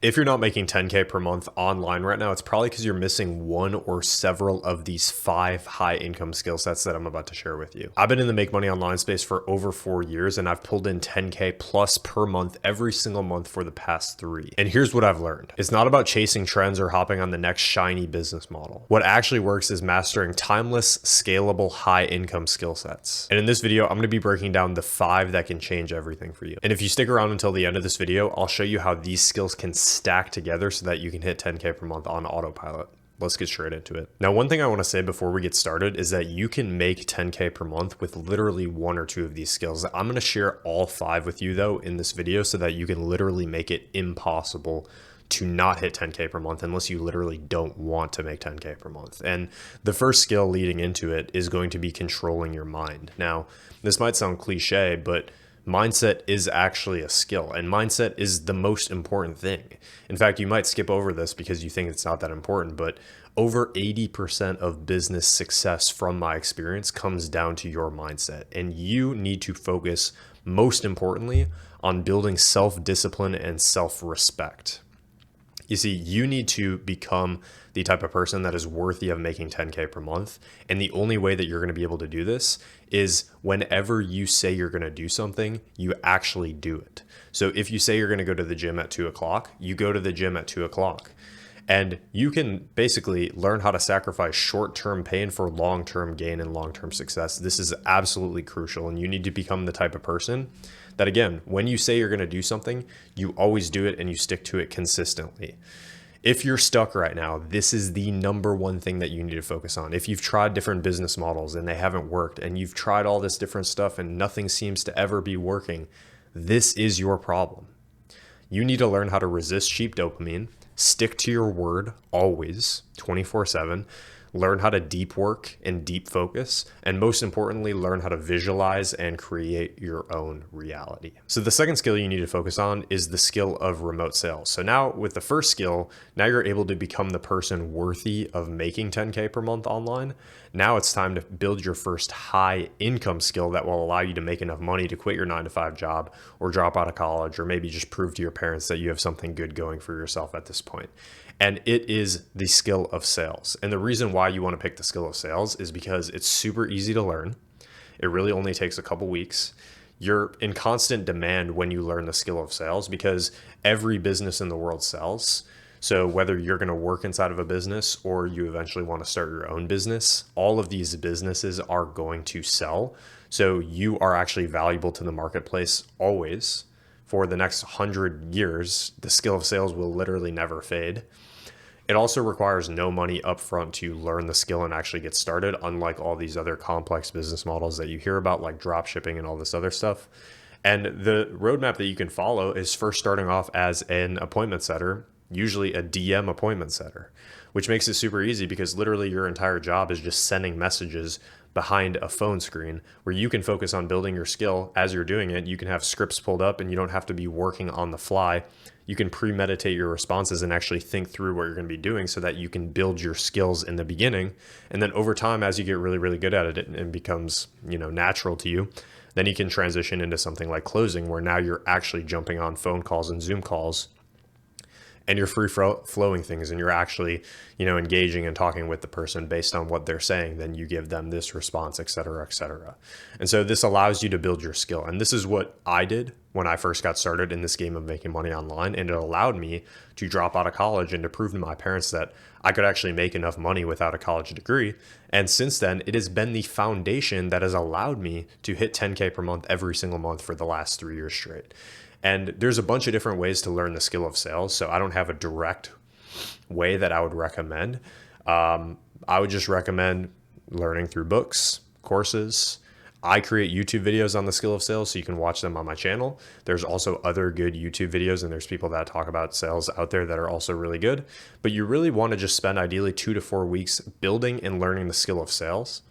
If you're not making 10K per month online right now, it's probably because you're missing one or several of these 5 high income skill sets that I'm about to share with you. I've been in the make money online space for over 4 years, and I've pulled in 10K plus per month every single month for the past 3. And here's what I've learned. It's not about chasing trends or hopping on the next shiny business model. What actually works is mastering timeless, scalable, high income skill sets. And in this video, I'm going to be breaking down the 5 that can change everything for you. And if you stick around until the end of this video, I'll show you how these skills can stack together so that you can hit 10K per month on autopilot. Let's get straight into it. Now, one thing I want to say before we get started is that you can make 10K per month with literally 1 or 2 of these skills. I'm going to share all 5 with you though in this video so that you can literally make it impossible to not hit 10K per month unless you literally don't want to make 10K per month. And the first skill leading into it is going to be controlling your mind. Now, this might sound cliche, but mindset is actually a skill, and mindset is the most important thing. In fact, you might skip over this because you think it's not that important, but over 80% of business success from my experience comes down to your mindset. And you need to focus, most importantly, on building self-discipline and self-respect. You see, you need to become the type of person that is worthy of making 10K per month. And the only way that you're going to be able to do this is whenever you say you're going to do something, you actually do it. So if you say you're going to go to the gym at 2 o'clock, you go to the gym at 2 o'clock. And you can basically learn how to sacrifice short-term pain for long-term gain and long-term success. This is absolutely crucial. And you need to become the type of person that, again, when you say you're going to do something, you always do it and you stick to it consistently. If you're stuck right now, this is the number one thing that you need to focus on. If you've tried different business models and they haven't worked, and you've tried all this different stuff and nothing seems to ever be working, this is your problem. You need to learn how to resist cheap dopamine, stick to your word always, 24/7, learn how to deep work and deep focus, and most importantly, learn how to visualize and create your own reality. So the second skill you need to focus on is the skill of remote sales. So now with the first skill, now you're able to become the person worthy of making 10K per month online. Now it's time to build your first high income skill that will allow you to make enough money to quit your 9-to-5 job or drop out of college, or maybe just prove to your parents that you have something good going for yourself at this point. And it is the skill of sales. And the reason why you want to pick the skill of sales is because it's super easy to learn. It really only takes a couple weeks. You're in constant demand when you learn the skill of sales because every business in the world sells. So whether you're going to work inside of a business or you eventually want to start your own business, all of these businesses are going to sell. So you are actually valuable to the marketplace always. For the next 100 years, the skill of sales will literally never fade. It also requires no money upfront to learn the skill and actually get started, unlike all these other complex business models that you hear about, like drop shipping and all this other stuff. And the roadmap that you can follow is first starting off as an appointment setter, usually a DM appointment setter, which makes it super easy because literally your entire job is just sending messages behind a phone screen where you can focus on building your skill as you're doing it. You can have scripts pulled up and you don't have to be working on the fly. You can premeditate your responses and actually think through what you're going to be doing so that you can build your skills in the beginning. And then over time, as you get really, really good at it and becomes, natural to you, then you can transition into something like closing, where now you're actually jumping on phone calls and Zoom calls and you're free flowing things, and you're actually, engaging and talking with the person based on what they're saying. Then you give them this response, et cetera, et cetera. And so this allows you to build your skill. And this is what I did when I first got started in this game of making money online. And it allowed me to drop out of college and to prove to my parents that I could actually make enough money without a college degree. And since then, it has been the foundation that has allowed me to hit 10K per month every single month for the last 3 years straight. And there's a bunch of different ways to learn the skill of sales. So I don't have a direct way that I would recommend. I would just recommend learning through books, courses. I create YouTube videos on the skill of sales, so you can watch them on my channel. There's also other good YouTube videos, and there's people that talk about sales out there that are also really good. But you really want to just spend ideally 2 to 4 weeks building and learning the skill of sales.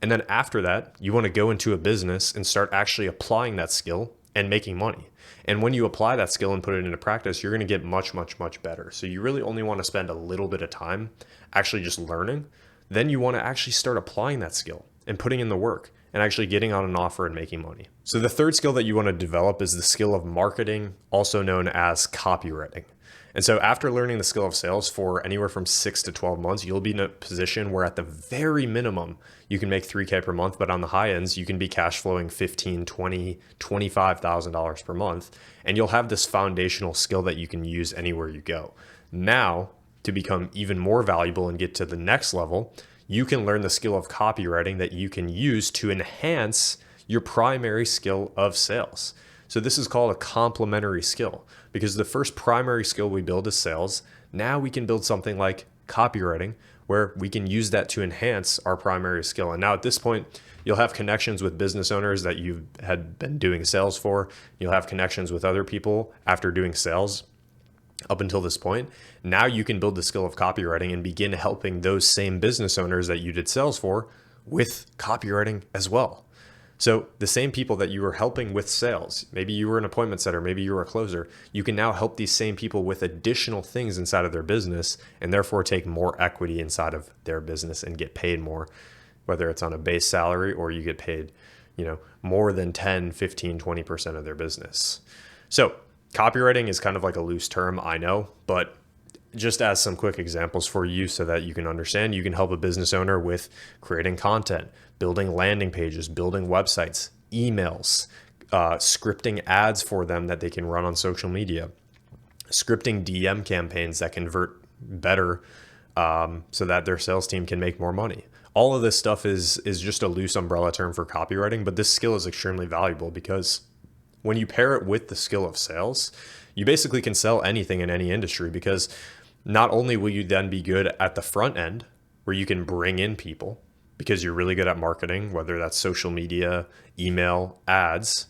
And then after that, you want to go into a business and start actually applying that skill and making money. And when you apply that skill and put it into practice, you're going to get much, much, much better. So you really only want to spend a little bit of time actually just learning. Then you want to actually start applying that skill and putting in the work and actually getting on an offer and making money. So the third skill that you want to develop is the skill of marketing, also known as copywriting. And so after learning the skill of sales for anywhere from 6 to 12 months, you'll be in a position where at the very minimum, you can make 3K per month, but on the high ends, you can be cash flowing $15,000, $20,000, $25,000 per month. And you'll have this foundational skill that you can use anywhere you go. Now, to become even more valuable and get to the next level, you can learn the skill of copywriting that you can use to enhance your primary skill of sales. So this is called a complementary skill, because the first primary skill we build is sales. Now we can build something like copywriting where we can use that to enhance our primary skill. And now at this point, you'll have connections with business owners that you had been doing sales for. You'll have connections with other people after doing sales up until this point. Now you can build the skill of copywriting and begin helping those same business owners that you did sales for with copywriting as well. So the same people that you were helping with sales, maybe you were an appointment setter, maybe you were a closer, you can now help these same people with additional things inside of their business and therefore take more equity inside of their business and get paid more, whether it's on a base salary or you get paid, more than 10, 15, 20% of their business. So copywriting is kind of like a loose term, I know, but just as some quick examples for you so that you can understand, you can help a business owner with creating content, building landing pages, building websites, emails, scripting ads for them that they can run on social media, scripting DM campaigns that convert better so that their sales team can make more money. All of this stuff is just a loose umbrella term for copywriting, but this skill is extremely valuable because when you pair it with the skill of sales, you basically can sell anything in any industry, because not only will you then be good at the front end where you can bring in people because you're really good at marketing, whether that's social media, email, ads,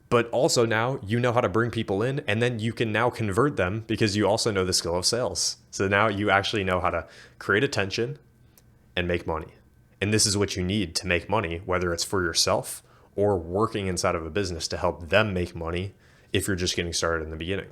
but also now you know how to bring people in, and then you can now convert them because you also know the skill of sales. So now you actually know how to create attention and make money. And this is what you need to make money, whether it's for yourself or working inside of a business to help them make money if you're just getting started in the beginning.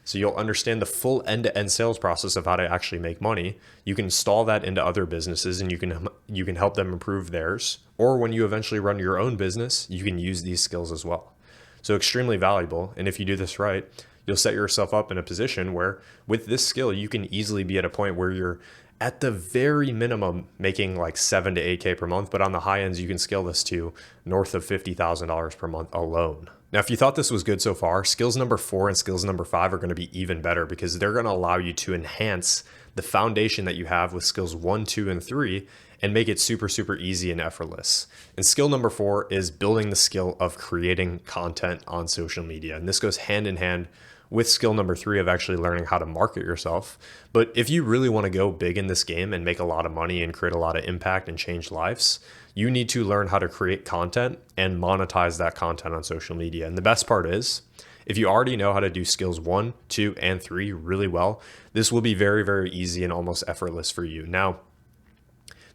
So you'll understand the full end-to-end sales process of how to actually make money. You can install that into other businesses and you can help them improve theirs. Or when you eventually run your own business, you can use these skills as well. So extremely valuable. And if you do this right, you'll set yourself up in a position where with this skill, you can easily be at a point where you're at the very minimum making like 7 to 8K per month, but on the high ends, you can scale this to north of $50,000 per month alone. Now, if you thought this was good so far, skills number 4 and skills number 5 are going to be even better because they're going to allow you to enhance the foundation that you have with skills 1, 2, and 3 and make it super, super easy and effortless. And skill number 4 is building the skill of creating content on social media. And this goes hand in hand with skill number 3 of actually learning how to market yourself. But if you really want to go big in this game and make a lot of money and create a lot of impact and change lives, you need to learn how to create content and monetize that content on social media. And the best part is, if you already know how to do skills 1, 2, and 3 really well, this will be very, very easy and almost effortless for you. Now,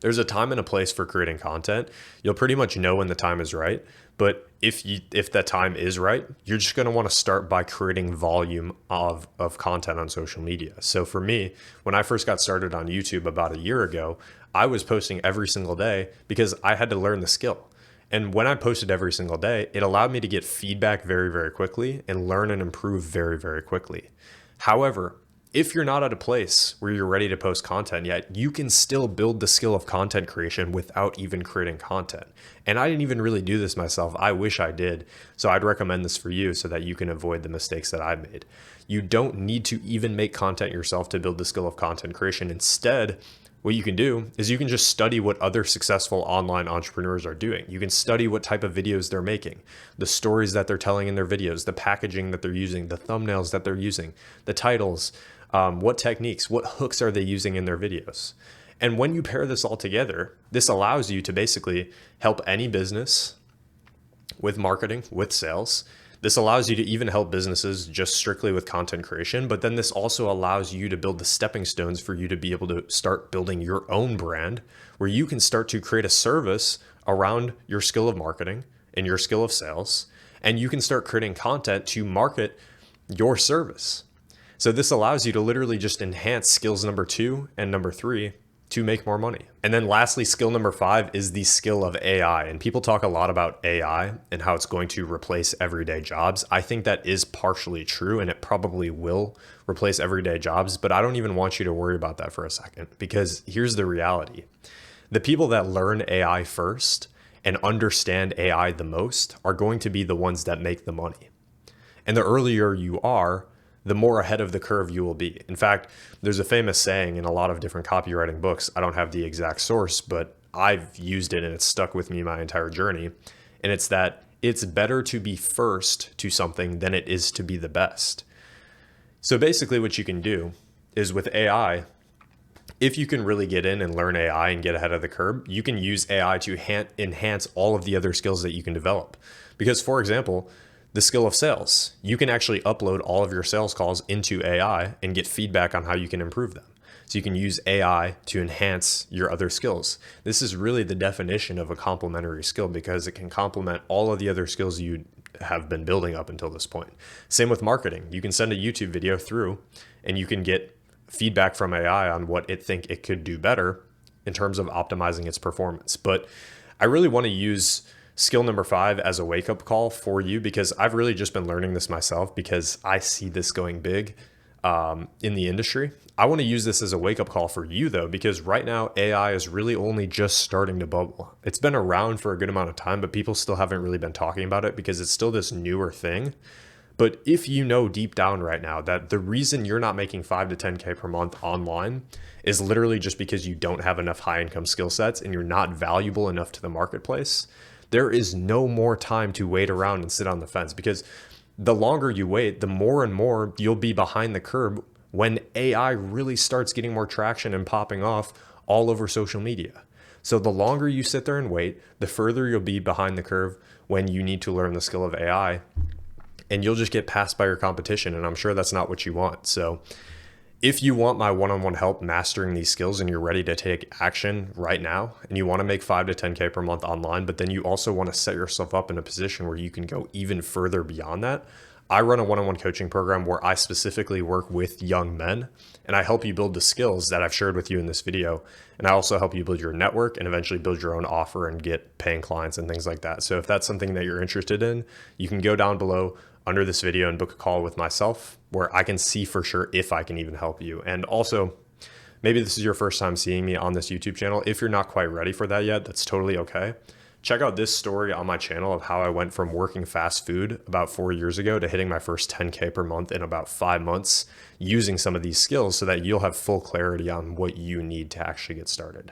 there's a time and a place for creating content. You'll pretty much know when the time is right. But if that time is right, you're just going to want to start by creating volume of content on social media. So for me, when I first got started on YouTube about a year ago, I was posting every single day because I had to learn the skill. And when I posted every single day, it allowed me to get feedback very, very quickly and learn and improve very, very quickly. However, if you're not at a place where you're ready to post content yet, you can still build the skill of content creation without even creating content. And I didn't even really do this myself. I wish I did. So I'd recommend this for you so that you can avoid the mistakes that I made. You don't need to even make content yourself to build the skill of content creation. Instead, what you can do is you can just study what other successful online entrepreneurs are doing. You can study what type of videos they're making, the stories that they're telling in their videos, the packaging that they're using, the thumbnails that they're using, the titles, what techniques, what hooks are they using in their videos. And when you pair this all together, this allows you to basically help any business with marketing, with sales. This allows you to even help businesses just strictly with content creation, but then this also allows you to build the stepping stones for you to be able to start building your own brand where you can start to create a service around your skill of marketing and your skill of sales, and you can start creating content to market your service. So this allows you to literally just enhance skills number 2 and number 3 to make more money. And then lastly, skill number 5 is the skill of AI. And people talk a lot about AI and how it's going to replace everyday jobs. I think that is partially true, and it probably will replace everyday jobs, but I don't even want you to worry about that for a second, because here's the reality. The people that learn AI first and understand AI the most are going to be the ones that make the money. And the earlier you are, the more ahead of the curve you will be. In fact, there's a famous saying in a lot of different copywriting books. I don't have the exact source, but I've used it and it's stuck with me my entire journey. And it's that it's better to be first to something than it is to be the best. So basically what you can do is with AI, if you can really get in and learn AI and get ahead of the curve, you can use AI to enhance all of the other skills that you can develop. Because for example, the skill of sales, you can actually upload all of your sales calls into AI and get feedback on how you can improve them. So you can use AI to enhance your other skills. This is really the definition of a complementary skill, because it can complement all of the other skills you have been building up until this point. Same with marketing. You can send a YouTube video through and you can get feedback from AI on what it think it could do better in terms of optimizing its performance. But I really want to use skill number 5 as a wake-up call for you, because I've really just been learning this myself, because I see this going big in the industry. I want to use this as a wake-up call for you though, because right now AI is really only just starting to bubble. It's been around for a good amount of time, but people still haven't really been talking about it because it's still this newer thing. But if you know deep down right now that the reason you're not making 5 to 10K per month online is literally just because you don't have enough high income skill sets and you're not valuable enough to the marketplace, there is no more time to wait around and sit on the fence, because the longer you wait, the more and more you'll be behind the curve when AI really starts getting more traction and popping off all over social media. So the longer you sit there and wait, the further you'll be behind the curve when you need to learn the skill of AI, and you'll just get passed by your competition. And I'm sure that's not what you want. So if you want my one-on-one help mastering these skills and you're ready to take action right now and you want to make 5 to 10K per month online, but then you also want to set yourself up in a position where you can go even further beyond that, I run a one-on-one coaching program where I specifically work with young men and I help you build the skills that I've shared with you in this video. And I also help you build your network and eventually build your own offer and get paying clients and things like that. So if that's something that you're interested in, you can go down below under this video and book a call with myself where I can see for sure if I can even help you. And also, maybe this is your first time seeing me on this YouTube channel. If you're not quite ready for that yet, that's totally okay. Check out this story on my channel of how I went from working fast food about 4 years ago to hitting my first 10K per month in about 5 months using some of these skills, so that you'll have full clarity on what you need to actually get started.